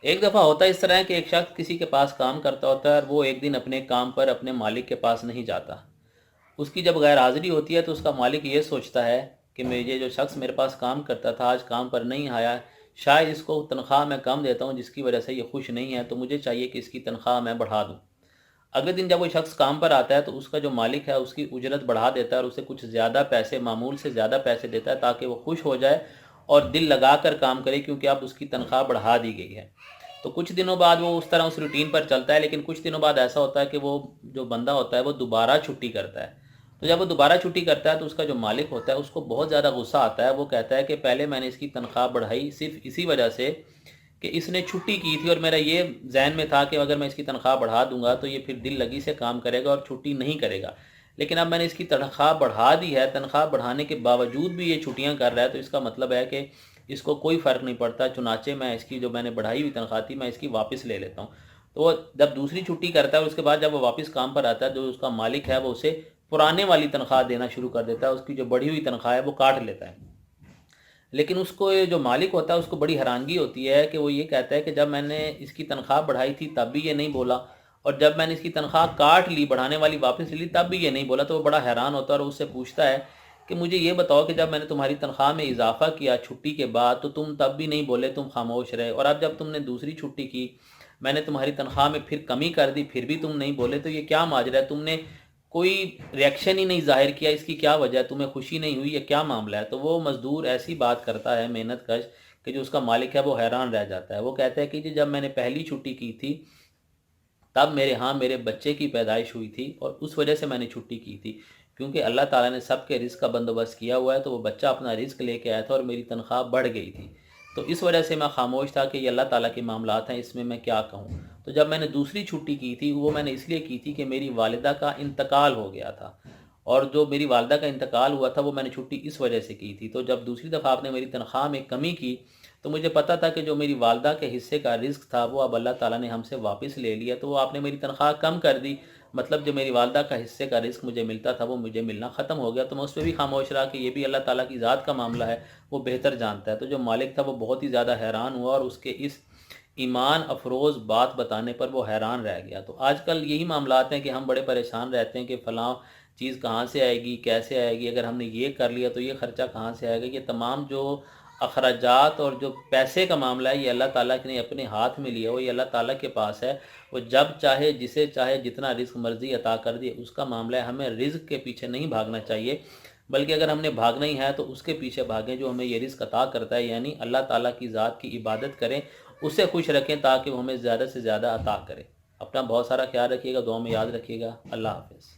ایک دفعہ ہوتا ہے اس طرح ہے کہ ایک شخص کسی کے پاس کام کرتا ہوتا ہے اور وہ ایک دن اپنے کام پر اپنے مالک کے پاس نہیں جاتا۔ اس کی جب غیر حاضری ہوتی ہے تو اس کا مالک یہ سوچتا ہے کہ یہ جو شخص میرے پاس کام کرتا تھا آج کام پر نہیں آیا، شاید اس کو تنخواہ میں کم دیتا ہوں جس کی وجہ سے یہ خوش نہیں ہے، تو مجھے چاہیے کہ اس کی تنخواہ میں بڑھا دوں۔ اگلے دن جب وہ شخص کام پر آتا ہے تو اس کا جو مالک ہے اس کی اجرت بڑھا دیتا ہے اور اسے کچھ زیادہ پیسے، معمول سے زیادہ پیسے دیتا ہے تاکہ وہ خوش ہو جائے اور دل لگا کر کام کرے، کیونکہ اب اس کی تنخواہ بڑھا دی گئی ہے۔ تو کچھ دنوں بعد وہ اس طرح اس روٹین پر چلتا ہے، لیکن کچھ دنوں بعد ایسا ہوتا ہے کہ وہ جو بندہ ہوتا ہے وہ دوبارہ چھٹی کرتا ہے۔ تو جب وہ دوبارہ چھٹی کرتا ہے تو اس کا جو مالک ہوتا ہے اس کو بہت زیادہ غصہ آتا ہے۔ وہ کہتا ہے کہ پہلے میں نے اس کی تنخواہ بڑھائی صرف اسی وجہ سے کہ اس نے چھٹی کی تھی، اور میرا یہ ذہن میں تھا کہ اگر میں اس کی تنخواہ بڑھا دوں گا تو یہ پھر دل لگی سے کام کرے گا اور چھٹی نہیں کرے گا، لیکن اب میں نے اس کی تنخواہ بڑھا دی ہے، تنخواہ بڑھانے کے باوجود بھی یہ چھٹیاں کر رہا ہے، تو اس کا مطلب ہے کہ اس کو کوئی فرق نہیں پڑتا، چنانچہ میں اس کی جو میں نے بڑھائی ہوئی تنخواہ تھی میں اس کی واپس لے لیتا ہوں۔ تو وہ جب دوسری چھٹی کرتا ہے اور اس کے بعد جب وہ واپس کام پر آتا ہے جو اس کا مالک ہے وہ اسے پرانے والی تنخواہ دینا شروع کر دیتا ہے، اس کی جو بڑھی ہوئی تنخواہ ہے وہ کاٹ لیتا ہے۔ لیکن اس کو جو مالک ہوتا ہے اس کو بڑی حیرانگی ہوتی ہے کہ وہ یہ کہتا ہے کہ جب میں نے اس کی تنخواہ بڑھائی تھی تب بھی یہ نہیں بولا، اور جب میں نے اس کی تنخواہ کاٹ لی، بڑھانے والی واپس لی تب بھی یہ نہیں بولا۔ تو وہ بڑا حیران ہوتا ہے اور اس سے پوچھتا ہے کہ مجھے یہ بتاؤ کہ جب میں نے تمہاری تنخواہ میں اضافہ کیا چھٹی کے بعد تو تم تب بھی نہیں بولے، تم خاموش رہے، اور اب جب تم نے دوسری چھٹی کی میں نے تمہاری تنخواہ میں پھر کمی کر دی پھر بھی تم نہیں بولے، تو یہ کیا ماجرا ہے؟ تم نے کوئی ریئیکشن ہی نہیں ظاہر کیا، اس کی کیا وجہ ہے؟ تمہیں خوشی نہیں ہوئی، یہ کیا معاملہ ہے؟ تو وہ مزدور ایسی بات کرتا ہے محنت کش کہ جو اس کا مالک ہے وہ حیران رہ جاتا ہے۔ وہ کہتا ہے کہ جی جب میں نے پہلی چھٹی کی تھی تب میرے ہاں میرے بچے کی پیدائش ہوئی تھی اور اس وجہ سے میں نے چھٹی کی تھی، کیونکہ اللہ تعالیٰ نے سب کے رزق کا بندوبست کیا ہوا ہے، تو وہ بچہ اپنا رزق لے کے آیا تھا اور میری تنخواہ بڑھ گئی تھی، تو اس وجہ سے میں خاموش تھا کہ یہ اللہ تعالیٰ کے معاملات ہیں، اس میں کیا کہوں۔ تو جب میں نے دوسری چھٹی کی تھی وہ میں نے اس لیے کی تھی کہ میری والدہ کا انتقال ہو گیا تھا، اور جو میری والدہ کا انتقال ہوا تھا وہ میں نے چھٹی اس وجہ سے کی تھی۔ تو جب دوسری دفعہ آپ نے میری تنخواہ میں کمی کی تو مجھے پتا تھا کہ جو میری والدہ کے حصے کا رزق تھا وہ اب اللہ تعالیٰ نے ہم سے واپس لے لیا، تو وہ آپ نے میری تنخواہ کم کر دی، مطلب جو میری والدہ کا حصے کا رزق مجھے ملتا تھا وہ مجھے ملنا ختم ہو گیا۔ تو میں اس پہ بھی خاموش رہا کہ یہ بھی اللہ تعالیٰ کی ذات کا معاملہ ہے، وہ بہتر جانتا ہے۔ تو جو مالک تھا وہ بہت ہی زیادہ حیران ہوا اور اس کے اس ایمان افروز بات بتانے پر وہ حیران رہ گیا۔ تو آج کل یہی معاملات ہیں کہ ہم بڑے پریشان رہتے ہیں کہ فلاں چیز کہاں سے آئے گی، کیسے آئے گی، اگر ہم نے یہ کر لیا تو یہ خرچہ کہاں سے آئے گا۔ یہ تمام جو اخراجات اور جو پیسے کا معاملہ ہے یہ اللہ تعالیٰ نے اپنے ہاتھ میں لیا ہو، یہ اللہ تعالیٰ کے پاس ہے، وہ جب چاہے جسے چاہے جتنا رزق مرضی عطا کر دے، اس کا معاملہ ہے۔ ہمیں رزق کے پیچھے نہیں بھاگنا چاہیے، بلکہ اگر ہم نے بھاگنا ہی ہے تو اس کے پیچھے بھاگیں جو ہمیں یہ رزق عطا کرتا ہے، یعنی اللہ تعالیٰ کی ذات کی عبادت کریں، اسے خوش رکھیں تاکہ وہ ہمیں زیادہ سے زیادہ عطا کرے۔ اپنا بہت سارا خیال رکھیے گا، دعاؤں میں یاد رکھیے گا۔ اللہ حافظ۔